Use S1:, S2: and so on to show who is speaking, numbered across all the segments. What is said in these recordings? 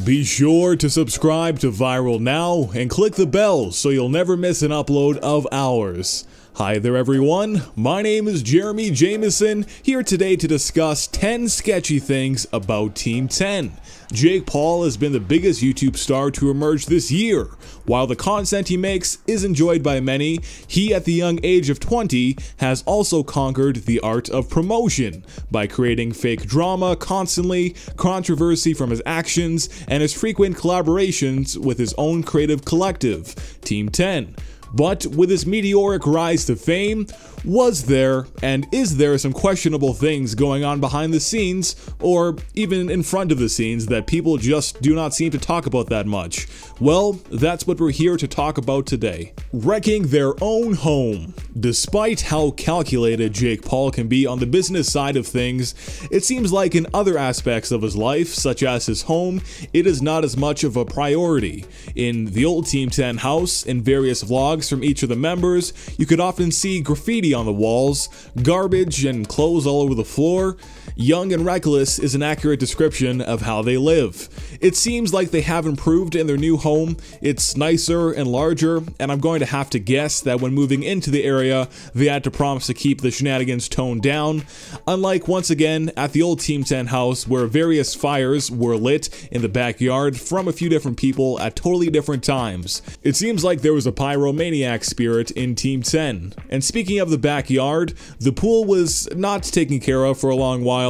S1: Be sure to subscribe to Viral Now and click the bell so you'll never miss an upload of ours. Hi there everyone, my name is Jeremy Jameson, here today to discuss 10 sketchy things about Team 10. Jake Paul has been the biggest YouTube star to emerge this year. While the content he makes is enjoyed by many, he at the young age of 20 has also conquered the art of promotion by creating fake drama constantly, controversy from his actions, and his frequent collaborations with his own creative collective, Team 10. But with his meteoric rise to fame, was there and is there some questionable things going on behind the scenes, or even in front of the scenes, that people just do not seem to talk about that much? Well, that's what we're here to talk about today. Wrecking their own home. Despite how calculated Jake Paul can be on the business side of things, it seems like in other aspects of his life, such as his home, it is not as much of a priority. In the old Team 10 house, in various vlogs from each of the members, you could often see graffiti on the walls, garbage and clothes all over the floor. Young and reckless is an accurate description of how they live. It seems like they have improved in their new home. It's nicer and larger, and I'm going to have to guess that when moving into the area, they had to promise to keep the shenanigans toned down. Unlike, once again, at the old Team 10 house, where various fires were lit in the backyard from a few different people at totally different times. It seems like there was a pyromaniac spirit in Team 10. And speaking of the backyard, the pool was not taken care of for a long while.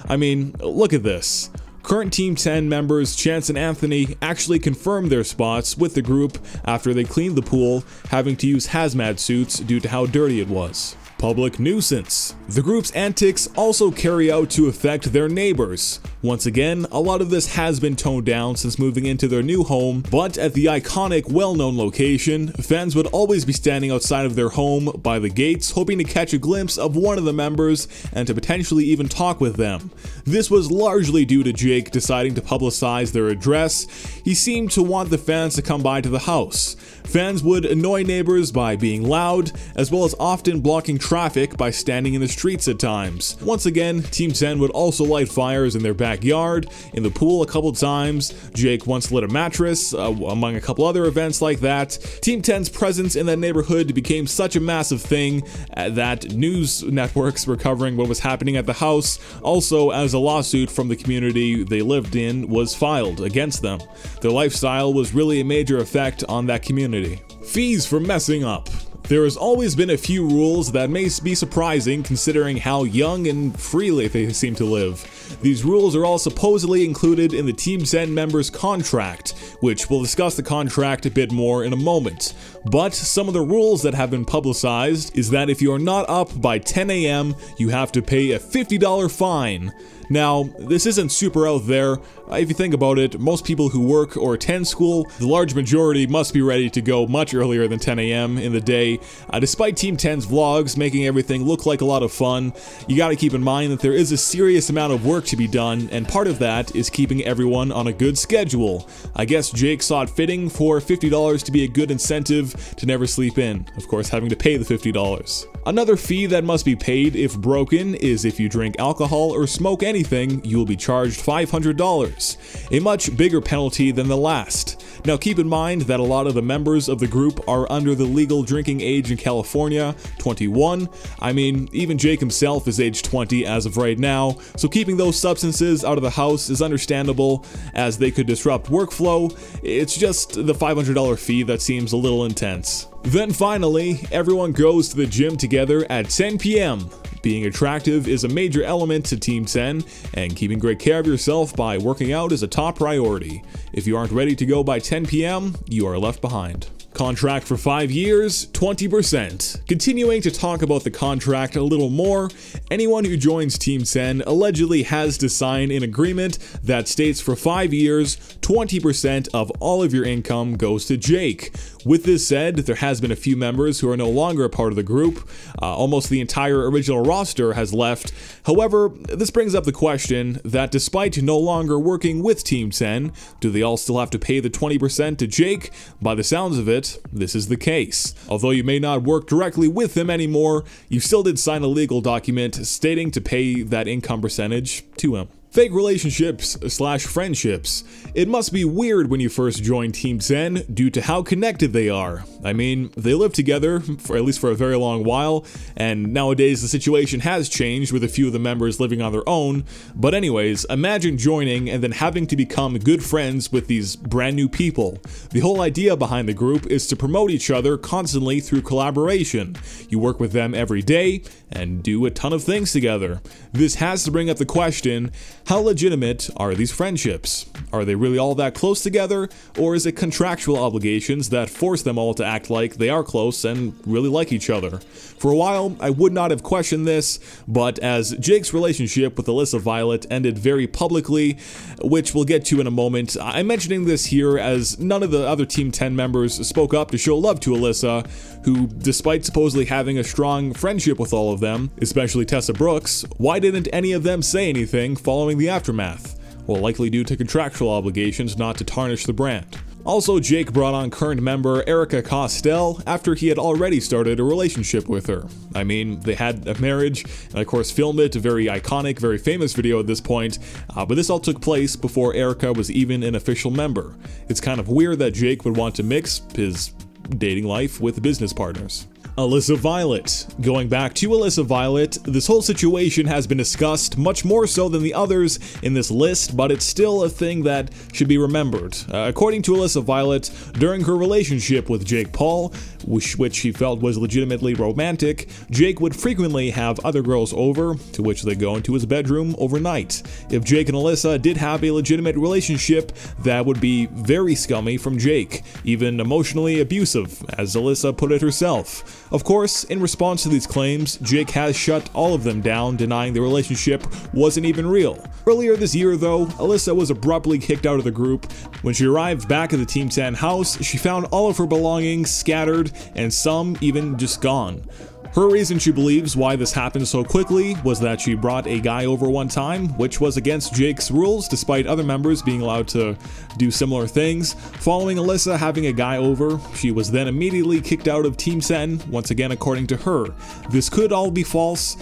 S1: I mean, look at this. Current Team 10 members Chance and Anthony actually confirmed their spots with the group after they cleaned the pool, having to use hazmat suits due to how dirty it was. Public nuisance. The group's antics also carry out to affect their neighbors. Once again, a lot of this has been toned down since moving into their new home, but at the iconic, well-known location, fans would always be standing outside of their home by the gates, hoping to catch a glimpse of one of the members and to potentially even talk with them. This was largely due to Jake deciding to publicize their address. He seemed to want the fans to come by to the house. Fans would annoy neighbors by being loud, as well as often blocking traffic by standing in the streets at times. Once again, Team 10 would also light fires in their backyard, in the pool a couple times. Jake once lit a mattress, among a couple other events like that. Team 10's presence in that neighborhood became such a massive thing that news networks were covering what was happening at the house, also as a lawsuit from the community they lived in was filed against them. Their lifestyle was really a major effect on that community. Fees for messing up. There has always been a few rules that may be surprising considering how young and freely they seem to live. These rules are all supposedly included in the Team 10 members' contract, which we'll discuss the contract a bit more in a moment. But some of the rules that have been publicized is that if you are not up by 10 a.m., you have to pay a $50 fine. Now, this isn't super out there. If you think about it, most people who work or attend school, the large majority must be ready to go much earlier than 10 a.m. in the day. Despite Team 10's vlogs making everything look like a lot of fun, you gotta keep in mind that there is a serious amount of work to be done, and part of that is keeping everyone on a good schedule. I guess Jake saw it fitting for $50 to be a good incentive to never sleep in. Of course, having to pay the $50. Another fee that must be paid if broken is if you drink alcohol or smoke anything, you will be charged $500, a much bigger penalty than the last. Now keep in mind that a lot of the members of the group are under the legal drinking age in California, 21. I mean, even Jake himself is age 20 as of right now, so keeping those substances out of the house is understandable as they could disrupt workflow. It's just the $500 fee that seems a little intense. Then finally, everyone goes to the gym together at 10 p.m. Being attractive is a major element to Team 10, and keeping great care of yourself by working out is a top priority. If you aren't ready to go by 10 p.m., you are left behind. Contract for 5 years, 20%. Continuing to talk about the contract a little more, anyone who joins Team 10 allegedly has to sign an agreement that states for 5 years, 20% of all of your income goes to Jake. With this said, there has been a few members who are no longer a part of the group. Almost the entire original roster has left. However, this brings up the question that despite no longer working with Team 10, do they all still have to pay the 20% to Jake? By the sounds of it, this is the case. Although you may not work directly with him anymore, you still did sign a legal document stating to pay that income percentage to him. Fake relationships / friendships. It must be weird when you first join Team 10 due to how connected they are. I mean, they lived together for at least for a very long while, and nowadays the situation has changed with a few of the members living on their own. But anyways, imagine joining and then having to become good friends with these brand new people. The whole idea behind the group is to promote each other constantly through collaboration. You work with them every day and do a ton of things together. This has to bring up the question, how legitimate are these friendships? Are they really all that close together, or is it contractual obligations that force them all to act like they are close and really like each other? For a while, I would not have questioned this, but as Jake's relationship with Alyssa Violet ended very publicly, which we'll get to in a moment, I'm mentioning this here as none of the other Team 10 members spoke up to show love to Alyssa, who, despite supposedly having a strong friendship with all of them, especially Tessa Brooks, why didn't any of them say anything following the aftermath? Well, likely due to contractual obligations not to tarnish the brand. Also, Jake brought on current member Erica Costell after he had already started a relationship with her. I mean, they had a marriage, and of course filmed it, a very iconic, very famous video at this point, but this all took place before Erica was even an official member. It's kind of weird that Jake would want to mix his dating life with business partners. Alyssa Violet. Going back to Alyssa Violet, this whole situation has been discussed much more so than the others in this list, but it's still a thing that should be remembered. According to Alyssa Violet, during her relationship with Jake Paul, which she felt was legitimately romantic, Jake would frequently have other girls over, to which they go into his bedroom overnight. If Jake and Alyssa did have a legitimate relationship, that would be very scummy from Jake, even emotionally abusive, as Alyssa put it herself. Of course, in response to these claims, Jake has shut all of them down, denying the relationship wasn't even real. Earlier this year though, Alyssa was abruptly kicked out of the group. When she arrived back at the Team 10 house, she found all of her belongings scattered and some even just gone. Her reason she believes why this happened so quickly was that she brought a guy over one time, which was against Jake's rules despite other members being allowed to do similar things. Following Alyssa having a guy over, she was then immediately kicked out of Team 10, once again according to her. This could all be false.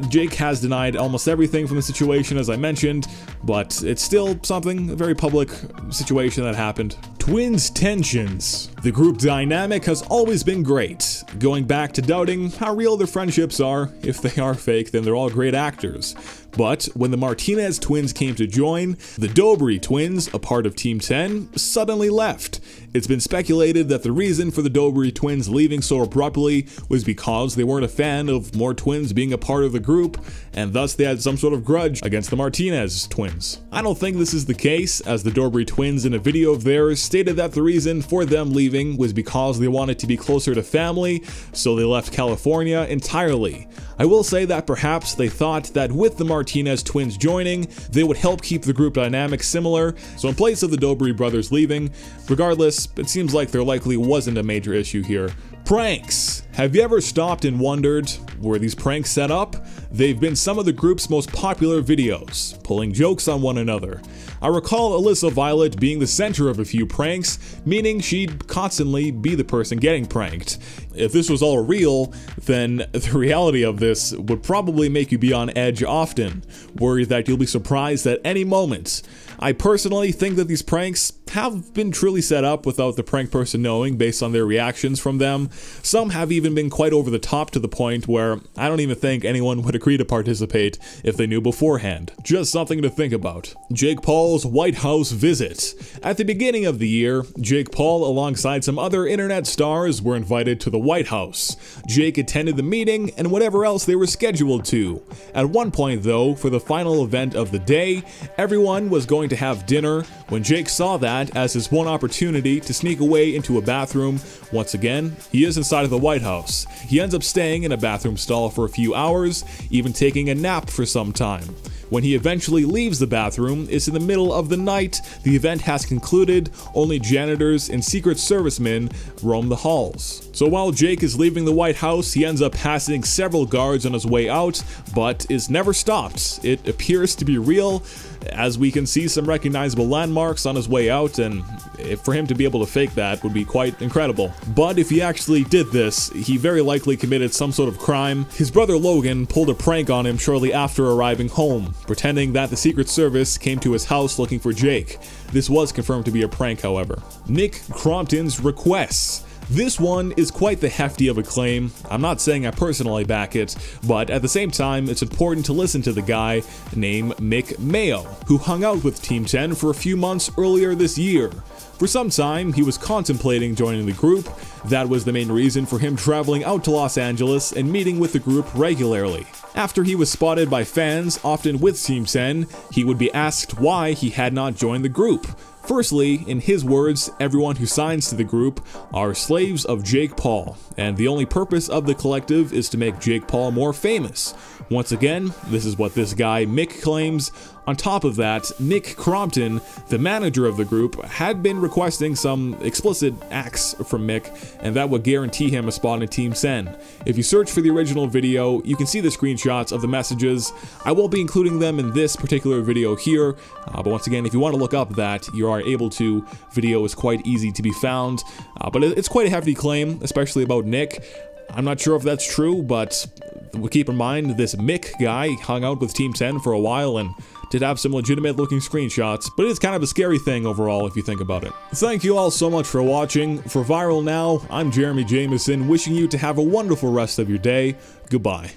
S1: Jake has denied almost everything from the situation as I mentioned, but it's still something, a very public situation that happened. Twins tensions. The group dynamic has always been great, going back to doubting how real their friendships are. If they are fake, then they're all great actors. But when the Martinez twins came to join, the Dobry twins, a part of Team 10, suddenly left. It's been speculated that the reason for the Dobry twins leaving so abruptly was because they weren't a fan of more twins being a part of the group, and thus they had some sort of grudge against the Martinez twins. I don't think this is the case, as the Dobry twins in a video of theirs stated that the reason for them leaving was because they wanted to be closer to family, so they left California entirely. I will say that perhaps they thought that with the Martinez twins joining, they would help keep the group dynamic similar, so in place of the Dobry brothers leaving, regardless, it seems like there likely wasn't a major issue here. Pranks. Have you ever stopped and wondered, were these pranks set up? They've been some of the group's most popular videos, pulling jokes on one another. I recall Alyssa Violet being the center of a few pranks, meaning she'd constantly be the person getting pranked. If this was all real, then the reality of this would probably make you be on edge often, worried that you'll be surprised at any moment. I personally think that these pranks have been truly set up without the prank person knowing based on their reactions from them. Some have even been quite over the top to the point where I don't even think anyone would agree to participate if they knew beforehand. Just something to think about. Jake Paul's White House visit. At the beginning of the year, Jake Paul alongside some other internet stars were invited to the White House. Jake attended the meeting and whatever else they were scheduled to. At one point though, for the final event of the day, everyone was going to have dinner when Jake saw that as his one opportunity to sneak away into a bathroom. Once again, he is inside of the White House. He ends up staying in a bathroom stall for a few hours, even taking a nap for some time. When he eventually leaves the bathroom, it's in the middle of the night, the event has concluded, only janitors and Secret Servicemen roam the halls. So while Jake is leaving the White House, he ends up passing several guards on his way out, but is never stopped. It appears to be real, as we can see some recognizable landmarks on his way out, and for him to be able to fake that would be quite incredible. But if he actually did this, he very likely committed some sort of crime. His brother Logan pulled a prank on him shortly after arriving home, pretending that the Secret Service came to his house looking for Jake. This was confirmed to be a prank, however. Nick Crompton's requests. This one is quite the hefty of a claim. I'm not saying I personally back it, but at the same time, it's important to listen to the guy named Mick Mayo, who hung out with Team 10 for a few months earlier this year. For some time, he was contemplating joining the group. That was the main reason for him traveling out to Los Angeles and meeting with the group regularly. After he was spotted by fans, often with Team 10, he would be asked why he had not joined the group. Firstly, in his words, everyone who signs to the group are slaves of Jake Paul, and the only purpose of the collective is to make Jake Paul more famous. Once again, this is what this guy Mick claims. On top of that, Nick Crompton, the manager of the group, had been requesting some explicit acts from Mick, and that would guarantee him a spot in Team 10. If you search for the original video, you can see the screenshots of the messages. I won't be including them in this particular video here, but once again, if you want to look up that, you are able to. Video is quite easy to be found, but it's quite a hefty claim, especially about Nick. I'm not sure if that's true, but keep in mind, this Mick guy hung out with Team 10 for a while and did have some legitimate looking screenshots, but it's kind of a scary thing overall if you think about it. Thank you all so much for watching. For Viral Now, I'm Jeremy Jameson, wishing you to have a wonderful rest of your day. Goodbye.